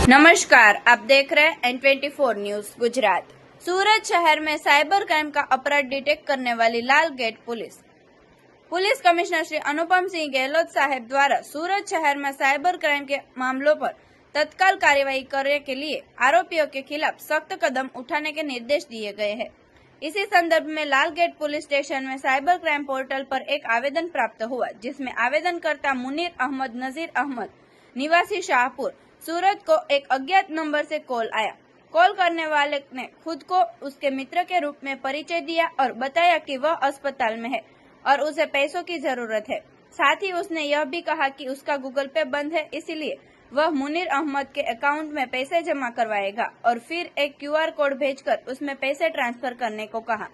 नमस्कार, आप देख रहे हैं N24 न्यूज गुजरात। सूरत शहर में साइबर क्राइम का अपराध डिटेक्ट करने वाली लाल gate police commissioner Shri Anupam Singh Gehlot साहब द्वारा सूरत शहर में साइबर क्राइम के मामलों पर तत्काल कार्यवाही करने के लिए आरोपियों के खिलाफ सख्त कदम उठाने के निर्देश दिए गए हैं। इसी संदर्भ में लाल गेट पुलिस स्टेशन में साइबर क्राइम पोर्टल पर एक आवेदन प्राप्त हुआ, जिसमें आवेदनकर्ता मुनीर अहमद नजीर अहमद निवासी शाहपुर सूरत को एक अज्ञात नंबर से कॉल आया। कॉल करने वाले ने खुद को उसके मित्र के रूप में परिचय दिया और बताया कि वह अस्पताल में है और उसे पैसों की जरूरत है। साथ ही उसने यह भी कहा कि उसका गूगल पे बंद है, इसलिए वह मुनीर अहमद के अकाउंट में पैसे जमा करवाएगा और फिर एक QR कोड भेजकर उसमें पैसे ट्रांसफर करने को कहा।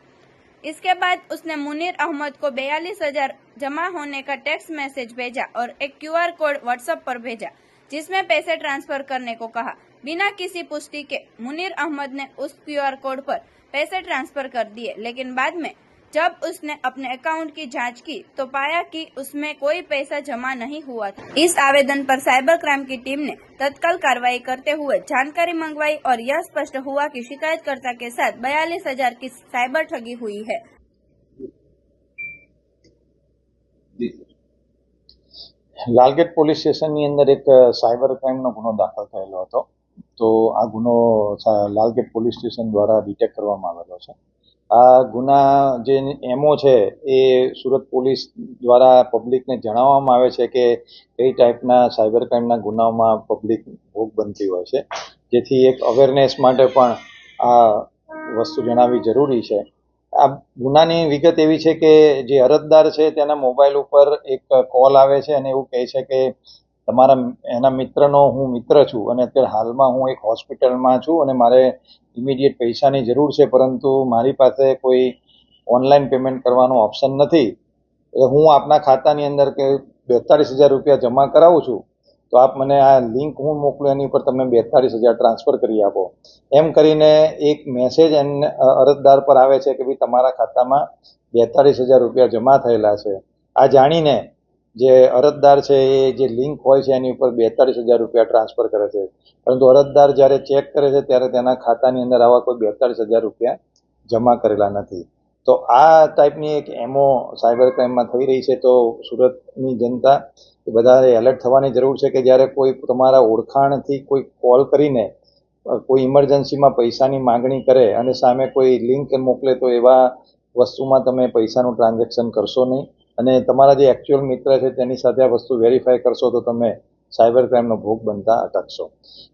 इसके बाद उसने मुनीर अहमद को 42,000 जमा होने का टेक्स्ट मैसेज भेजा और एक QR कोड व्हाट्सएप पर भेजा, जिसमें पैसे ट्रांसफर करने को कहा। बिना किसी पुष्टि के मुनीर अहमद ने उस QR कोड पर पैसे ट्रांसफर कर दिए, लेकिन बाद में जब उसने अपने अकाउंट की जांच की तो पाया कि उसमें कोई पैसा जमा नहीं हुआ था। इस आवेदन पर साइबर क्राइम की टीम ने तत्काल कार्रवाई करते हुए जानकारी मंगवाई और यह स्पष्ट हुआ कि शिकायतकर्ता के साथ 42,000 की साइबर ठगी हुई है। લાલગેટ પોલીસ સ્ટેશનની અંદર એક સાયબર ક્રાઇમનો ગુનો દાખલ થયેલો હતો, તો આ ગુનો લાલગેટ પોલીસ સ્ટેશન દ્વારા ડિટેક્ટ કરવામાં આવેલો છે। આ ગુના જે એમઓ છે એ સુરત પોલીસ દ્વારા પબ્લિકને જણાવવામાં આવે છે કે કઈ ટાઈપના સાયબર ક્રાઇમના ગુનાઓમાં પબ્લિક ભોગ બનતી હોય છે, જેથી એક અવેરનેસ માટે પણ આ વસ્તુ જણાવવી જરૂરી છે। આ ગુનાની વિગત એવી છે કે જે અરજદાર છે તેના મોબાઈલ ઉપર એક કોલ આવે છે અને એવું કહે છે કે તમારા એના મિત્રનો હું મિત્ર છું અને અત્યારે હાલમાં હું એક હોસ્પિટલમાં છું અને મારે ઇમિડિયેટ પૈસાની જરૂર છે, પરંતુ મારી પાસે કોઈ ઓનલાઈન પેમેન્ટ કરવાનો ઓપ્શન નથી। હું આપના ખાતાની અંદર કે 42,000 રૂપિયા જમા કરાવું છું, તો આપ મને આ લિંક હું મોકલું, એની ઉપર તમે 42,000 ટ્રાન્સફર કરી આપો। એમ કરીને એક મેસેજ અરજદાર પર આવે છે કે ભાઈ તમારા ખાતામાં 42,000 રૂપિયા જમા થયેલા છે। આ જાણીને જે અરજદાર છે એ જે લિંક હોય છે એની ઉપર 42,000 રૂપિયા ટ્રાન્સફર કરે છે, પરંતુ અરજદાર જ્યારે ચેક કરે છે ત્યારે તેના ખાતાની અંદર આવા કોઈ 42,000 રૂપિયા જમા કરેલા નથી। તો આ ટાઈપની એક એમઓ સાયબર ક્રાઇમમાં થઈ રહી છે। તો સુરતની જનતા બધાએ એલર્ટ થવાની જરૂર છે કે જ્યારે કોઈ તમારા ઓળખાણથી કોઈ કોલ કરીને કોઈ ઇમરજન્સીમાં પૈસાની માગણી કરે અને સામે કોઈ લિંક મોકલે તો એવા વસ્તુમાં તમે પૈસાનું ટ્રાન્ઝેક્શન કરશો નહીં અને તમારા જે એકચ્યુઅલ મિત્ર છે તેની સાથે આ વસ્તુ વેરીફાઈ કરશો તો તમે સાયબર ક્રાઇમનો ભોગ બનતા અટકશો।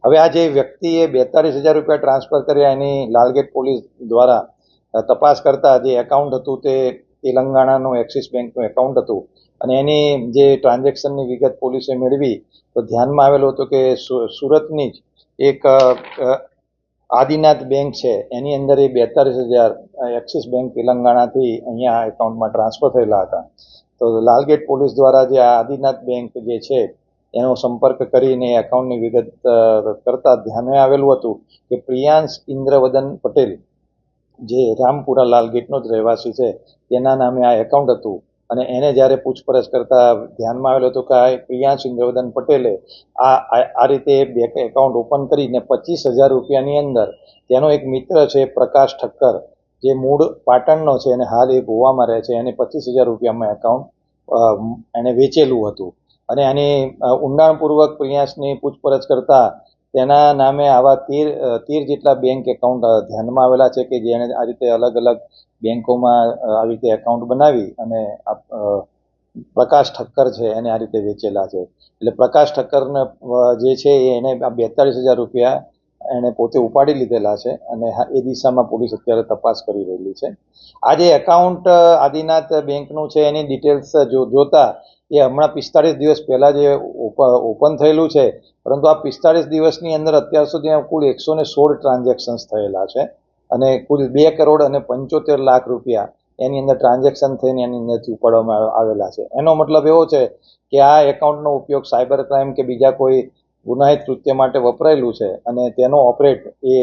હવે આ જે વ્યક્તિએ 42,000 રૂપિયા ટ્રાન્સફર કર્યા એની લાલગેટ પોલીસ દ્વારા તપાસ કરતા જે એકાઉન્ટ હતું તે તેલંગાણાનું એક્સિસ બેંકનું એકાઉન્ટ હતું અને એની જે ટ્રાન્ઝેક્શનની વિગત પોલીસે મેળવી તો ધ્યાનમાં આવેલું હતું કે સુરતની જ એક આદિનાથ બેંક છે એની અંદર એ 42,000 એક્સિસ બેંક તેલંગાણાથી અહીંયા એકાઉન્ટમાં ટ્રાન્સફર થયેલા હતા। તો લાલગેટ પોલીસ દ્વારા જે આદિનાથ બેંક જે છે એનો સંપર્ક કરીને એકાઉન્ટની વિગત કરતા ધ્યાને આવેલું હતું કે પ્રિયાંશ ઇન્દ્રવદન પટેલ જે રામપુરા લાલગેટનો જ રહેવાસી છે તેના નામે આ એકાઉન્ટ હતું અને એને જ્યારે પૂછપરછ કરતા ધ્યાનમાં આવેલું હતું કે આ પ્રિયાંશ ઇન્દ્રવદન પટેલે આ રીતે બેંક એકાઉન્ટ ઓપન કરીને 25,000 રૂપિયાની અંદર તેનો એક મિત્ર છે પ્રકાશ ઠક્કર જે મૂળ પાટણનો છે અને હાલ એ ગોવામાં રહે છે, એને 25,000 રૂપિયામાં એકાઉન્ટ એને વેચેલું હતું અને આની ઊંડાણપૂર્વક પ્રિયાંશની પૂછપરછ કરતા તેના નામે આવા 13 જેટલા બેંક એકાઉન્ટ ધ્યાનમાં આવેલા છે કે જેણે આ રીતે અલગ અલગ બેંકોમાં આવી રીતે એકાઉન્ટ બનાવી અને પ્રકાશ ઠક્કર છે એને આ રીતે વેચેલા છે। એટલે પ્રકાશ ઠક્કરને જે છે એને આ 42,000 રૂપિયા એણે પોતે ઉપાડી લીધેલા છે અને એ દિશામાં પોલીસ અત્યારે તપાસ કરી રહેલી છે। આ જે એકાઉન્ટ આદિનાથ બેંકનું છે એની ડિટેલ્સ જોતા એ હમણાં 45 દિવસ પહેલાં જે ઓપન થયેલું છે, પરંતુ આ 45 દિવસની અંદર અત્યાર સુધી કુલ 116 ટ્રાન્ઝેક્શન્સ થયેલા છે અને કુલ 2,75,00,000 રૂપિયા એની અંદર ટ્રાન્ઝેક્શન થઈને એની અંદરથી ઉપાડવામાં આવેલા છે। એનો મતલબ એવો છે કે આ એકાઉન્ટનો ઉપયોગ સાયબર ક્રાઇમ કે બીજા કોઈ ગુનાહિત કૃત્ય માટે વપરાયેલું છે અને તેનો ઓપરેટ એ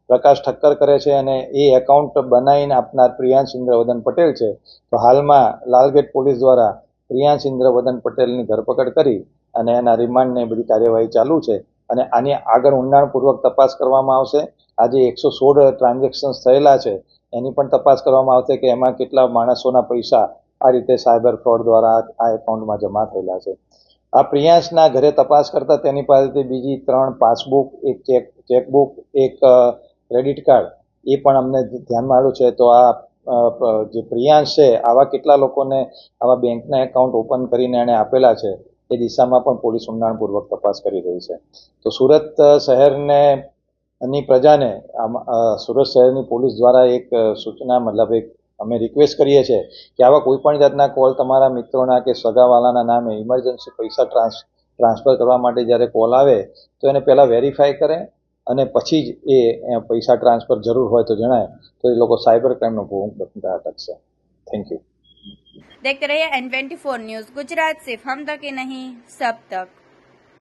પ્રકાશ ઠક્કર કરે છે અને એ એકાઉન્ટ બનાવીને આપનાર પ્રિયાંશ ઇન્દ્રવદન પટેલ છે। તો હાલમાં લાલગેટ પોલીસ દ્વારા પ્રિયાંશ ઇન્દ્રવદન પટેલની ધરપકડ કરી અને એના રિમાન્ડને બધી કાર્યવાહી ચાલુ છે। અને આની આગળ ઊંડાણપૂર્વક તપાસ કરવામાં આવશે. આજે 116 ટ્રાન્ઝેક્શન્સ થયેલા છે એની પણ તપાસ કરવામાં આવશે કે એમાં કેટલા માણસોના પૈસા આ રીતે સાયબર ફ્રોડ દ્વારા આ એકાઉન્ટમાં જમા થયેલા છે. આ પ્રિયાંશના ઘરે તપાસ કરતા તેની પાસેથી બીજી 3 પાસબુક, એક ચેકબુક, એક ક્રેડિટ કાર્ડ એ પણ અમને ધ્યાનમાં આવ્યું છે. તો આ જે પ્રિયાંશ છે આવા કેટલા લોકોને આવા બેંકના એકાઉન્ટ ઓપન કરીને એણે આપેલા છે એ દિશામાં પણ પોલીસ ઊંડાણપૂર્વક તપાસ કરી રહી છે. તો સુરત શહેરને ની પ્રજાને સુરત શહેરની પોલીસ દ્વારા એક સૂચના મતલબ એક અમે રિક્વેસ્ટ કરીએ છીએ કે આવા કોઈ પણ જાતના કોલ તમારા મિત્રોના કે સગાવાલાના નામે ઇમરજન્સી પૈસા ટ્રાન્સફર કરવા માટે જ્યારે કોલ આવે તો એને પહેલાં વેરીફાઈ કરે અને પછી જ એ પૈસા ટ્રાન્સફર જરૂર હોય તો જણાય તો એ લોકો સાયબર ક્રાઇમનો ભોગ બનતા અટકશે. Thank you. देखते रहिए N24 न्यूज गुजरात, सिर्फ हम तक ही नहीं सब तक.